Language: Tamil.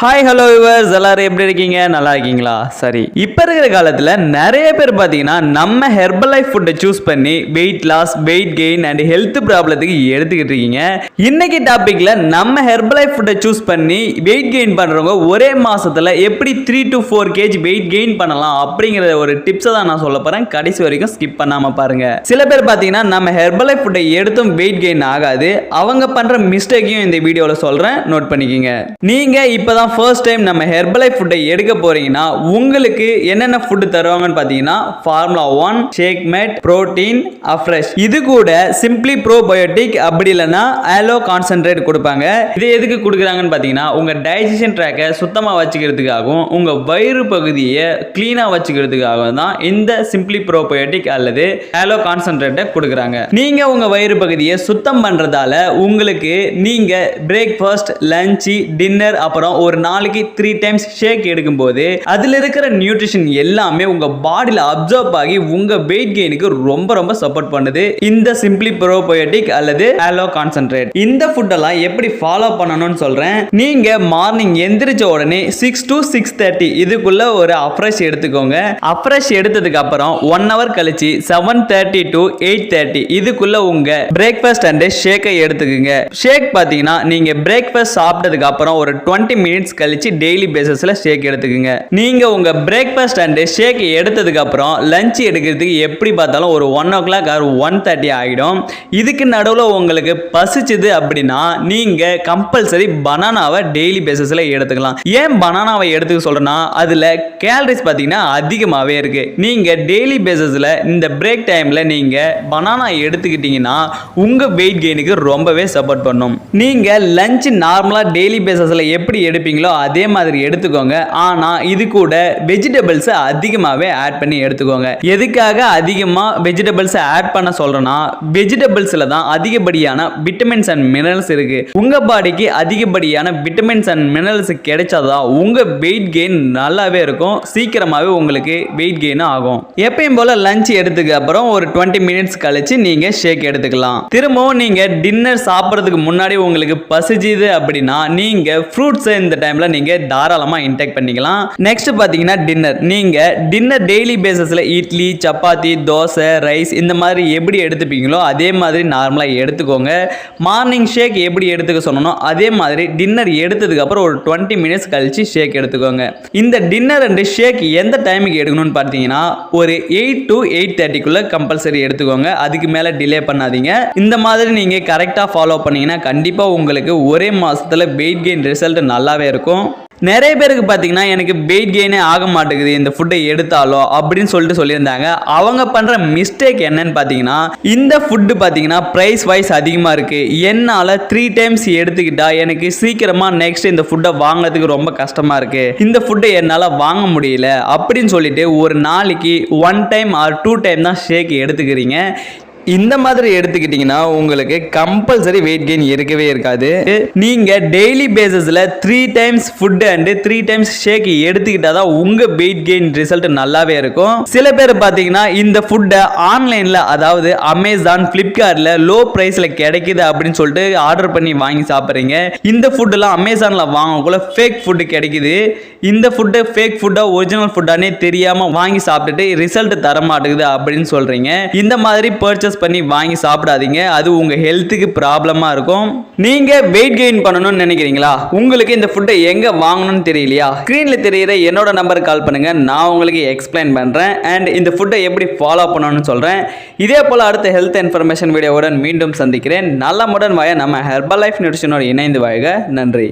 ஹாய் ஹலோ வியூவர்ஸ், எல்லாரும் எப்படி இருக்கீங்க? நல்லா இருக்கீங்களா? சரி, இப்போ இருக்கிற காலத்தில் நிறைய பேர் பார்த்தீங்கன்னா நம்ம ஹெர்பல் லைஃப் ஃபுட்டை சூஸ் பண்ணி weight loss, weight gain and health ப்ராப்ளத்துக்கு எடுத்துக்கிட்டு இருக்கீங்க. இன்னைக்கு டாப்பிக்கில் நம்ம ஹெர்பல் லைஃப் ஃபுட்டை சூஸ் பண்ணி வெயிட் கெயின் பண்ணுறவங்க ஒரே மாதத்தில் எப்படி 3 to 4 kg வெயிட் கெயின் பண்ணலாம் அப்படிங்கிற ஒரு டிப்ஸை தான் நான் சொல்ல போகிறேன். கடைசி வரைக்கும் ஸ்கிப் பண்ணாமல் பாருங்க. சில பேர் பார்த்தீங்கன்னா நம்ம ஹெர்பல் லைஃப் ஃபுட்டை எடுத்தும் வெயிட் கெயின் ஆகாது. அவங்க பண்ணுற மிஸ்டேக்கையும் இந்த வீடியோவில் சொல்கிறேன், நோட் பண்ணிக்கோங்க. நீங்கள் இப்போ தான் ஃபர்ஸ்ட் டைம் நம்ம ஹெர்பல் லைஃப் ஃபுட்டை எடுக்க போறீங்கன்னா உங்களுக்கு என்னென்ன ஃபுட் தருவாங்கன்னு பார்த்தீங்கன்னா formula 1, shake mate, protein, afresh, இது கூட சிம்பிளி ப்ரோபயோட்டிக் அப்படி இல்லைன்னா ஆலோ கான்சென்ட்ரேட் கொடுப்பாங்க. இது எதுக்கு கொடுக்குறாங்கன்னு பார்த்தீங்கன்னா உங்க டைஜஷன் ட்ராக்கை சுத்தமாக வச்சுக்கிறதுக்காகவும் உங்க வயிறு பகுதியை கிளீனாக வச்சுக்கிறதுக்காகவும் தான் இந்த சிம்பிளி ப்ரோபயோட்டிக் அல்லது ஆலோ கான்சென்ட்ரேட்டை கொடுக்குறாங்க. நீங்க உங்க வயிறு பகுதியை சுத்தம் பண்றதால உங்களுக்கு நீங்க பிரேக்ஃபாஸ்ட், லஞ்ச், டின்னர் அப்புறம் ஒரு நாளைக்கு 3 times ஷேக் எடுக்கும்போது அதில் இருக்கிற நியூட்ரிஷன் எல்லாமே உங்க பாடியில் அப்சர்வ் ஆகி உங்க வெயிட் கெயினுக்கு ரொம்ப ரொம்ப சப்போர்ட் பண்ணுது இந்த சிம்பிளி ப்ரோபயோட்டிக் அல்லது ஆலோ கான்சென்ட்ரேட். இந்த ஃபுட் எல்லாம் எப்படி ஃபாலோ பண்ணணும்னு சொல்றேன். நீங்க மார்னிங் எந்திரிச்ச உடனே 6 to 6:30 இதுக்குள்ள ஒரு அஃப்ரெஷ் எடுத்துக்கோங்க. அஃப்ரெஷ் எடுத்ததுக்கு அப்புறம் 1 hour கழிச்சு 7:30 to 8:30 இதுக்குள்ள உங்க பிரேக்ஃபாஸ்ட் அண்ட் ஷேக்கை எடுத்துக்கோங்க. ஷேக் பார்த்தீங்கன்னா நீங்க பிரேக்ஃபாஸ்ட் சாப்பிட்டதுக்கு அப்புறம் ஒரு 20 minutes கழிச்சு டெய்லி பேசிஸ்ல ஷேக் எடுத்துக்கங்க. நீங்க உங்க பிரேக்ஃபாஸ்ட் அண்ட் ஷேக் எடுத்ததுக்கு அப்புறம் லஞ்ச் எடுக்கிறதுக்கு எப்படி பார்த்தாலும் ஒரு 1 o'clock or 1:30 ஆகிடும். இதுக்கு நடுவில் உங்களுக்கு பசிச்சுது அப்படின்னா நீங்க கம்பல்சரி பனானாவை டெய்லி பேசிஸ்ல எடுத்துக்கலாம். ஏன் பனானாவை எடுத்துக்க சொல்றேன்னா அதுல கேலரிஸ் பார்த்தீங்கன்னா அதிகமாகவே இருக்கு. நீங்க டெய்லி பேசிஸ்ல இந்த பிரேக் டைம்ல நீங்க பனானா எடுத்துக்கிட்டீங்கன்னா உங்க வெயிட் கெயினுக்கு ரொம்பவே சப்போர்ட் பண்ணும். நீங்க லஞ்ச் நார்மலா டெய்லி பேசிஸ்ல எப்படி எடுப்பீங்களோ அதே மாதிரி எடுத்துக்கோங்க. ஆனா இது கூட வெஜிடபிள்ஸ் அதிகமாகவே ஆட் பண்ணி எடுத்துக்கோங்க. எதுக்காக அதிகமா வெஜிடபிள்ஸ் ஆட் பண்ண சொல்றேன்னா வெஜிடபிள்ஸ்ல தான் அதிகப்படியான விட்டமின்ஸ் அண்ட் மினரல்ஸ் இருக்கு. உங்க பாடிக்கு அதிகப்படியான விட்டமின்ஸ் அண்ட் மினரல்ஸ் கிடைச்சாதான் உங்க வெயிட் கெயின் நல்லாவே இருக்கும். சீக்கிரமாவே உங்களுக்கு வெயிட் கெயின் ஆகும். எப்பயும் போல லஞ்ச் எடுத்துக்கு அப்புறம் ஒரு 20 minutes கழிச்சு நீங்க ஷேக் எடுத்துக்கலாம். திரும்பவும் நீங்க டின்னர் சாப்பிட்றதுக்கு முன்னாடி உங்களுக்கு பசிச்சுது அப்படின்னா நீங்க ஃப்ரூட்ஸ் இந்த டைம்ல நீங்க தாராளமா இன்டேக் பண்ணிக்கலாம். நெக்ஸ்ட் பாத்தீங்கன்னா டின்னர். நீங்க டின்னர் டெய்லி பேசிஸ்ல இட்லி, சப்பாத்தி, தோசை, ரைஸ் இந்த மாதிரி எப்படி எடுத்துப்பீங்களோ அதே மாதிரி நார்மலா எடுத்துக்கோங்க. மார்னிங் ஷேக் எப்படி எடுத்துக்க சொன்னோம் அதே மாதிரி டின்னர் எடுத்ததுக்கு அப்புறம் ஒரு 20 minutes கழிச்சு ஷேக் எடுத்துக்கோங்க. இந்த டின்னர் அண்ட் ஷேக் எந்த டைமுக்கு எடுக்கணும்னு பார்த்தீங்கன்னா ஒரு 8 to 8:30 கம்பல்சரி எடுத்துக்கோங்க. அதுக்கு மேல டிலே பண்ணாதீங்க. இந்த மாதிரி நீங்க கரெக்டா ஃபாலோ பண்ணீங்கன்னா கண்டிப்பா உங்களுக்கு ஒரே மாசத்துல வெயிட் கெயின் ரிசல்ட் நல்லாவே இருக்கும். நிறைய பேருக்கு பார்த்தீங்கன்னா எனக்கு வெயிட் கெயினே ஆக மாட்டேங்குது இந்த ஃபுட்டை எடுத்தாலும் அப்படின்னு சொல்லிட்டு சொல்லியிருந்தாங்க. அவங்க பண்ணுற மிஸ்டேக் என்னன்னு பார்த்தீங்கன்னா இந்த ஃபுட்டு பார்த்தீங்கன்னா ப்ரைஸ் வைஸ் அதிகமாக இருக்குது. என்னால் 3 times எடுத்துக்கிட்டா எனக்கு சீக்கிரமாக நெக்ஸ்ட் இந்த ஃபுட்டை வாங்குறதுக்கு ரொம்ப கஷ்டமாக இருக்குது. இந்த ஃபுட்டை என்னால் வாங்க முடியல அப்படின்னு சொல்லிட்டு ஒரு நாளைக்கு 1 time or 2 time தான் ஷேக் எடுத்துக்கிறீங்க. இந்த மாதிரி எடுத்துக்கிட்டீங்கன்னா உங்களுக்கு கம்பல்சரி வெயிட் கெயின் இருக்கவே இருக்காது. நீங்க டெய்லி பேசிஸ்ல 3 times food and 3 times shake எடுத்துக்கிட்டாதான் உங்க வெயிட் கெயின் ரிசல்ட் நல்லாவே இருக்கும். சில பேர் பாத்தீங்கன்னா இந்த ஃபுட்டை ஆன்லைன்ல அதாவது அமேசான், பிளிப்கார்ட்ல லோ பிரைஸ்ல கிடைக்குது அப்படின்னு சொல்லிட்டு ஆர்டர் பண்ணி வாங்கி சாப்பிட்றீங்க. இந்த ஃபுட் எல்லாம் அமேசான்ல வாங்கக்குள்ள ஃபேக் ஃபுட் கிடைக்குது. இந்த ஃபுட்டு ஃபேக் ஃபுட்டா ஒரிஜினல் ஃபுட்டானே தெரியாம வாங்கி சாப்பிட்டுட்டு ரிசல்ட் தர மாட்டேங்குது அப்படின்னு சொல்றீங்க. இந்த மாதிரி பர்ச்சேஸ் பண்ணி வாங்கி சாப்பிடாதீங்க. அது உங்க ஹெல்த்துக்கு ப்ராப்ளமா இருக்கும். நீங்க வெயிட் கெயின் பண்ணணும்னு நினைக்கிறீங்களா? உங்களுக்கு இந்த ஃபுட்டை எங்க வாங்கணும்னு தெரியலையா? ஸ்கிரீன்ல தெரியுற என்னோட நம்பருக்கு கால் பண்ணுங்க. நான் உங்களுக்கு எக்ஸ்பிளைன் பண்றேன் அண்ட் இந்த ஃபுட்டை எப்படி ஃபாலோ பண்ணணும்னு சொல்றேன். இதே போல அடுத்த ஹெல்த் இன்ஃபர்மேஷன் வீடியோவுடன் மீண்டும் சந்திக்கிறேன். நலமுடன் வாழ நம்ம ஹெர்பல் லைஃப் நியூட்ரிஷனோடு இணைந்து வாழ்க. நன்றி.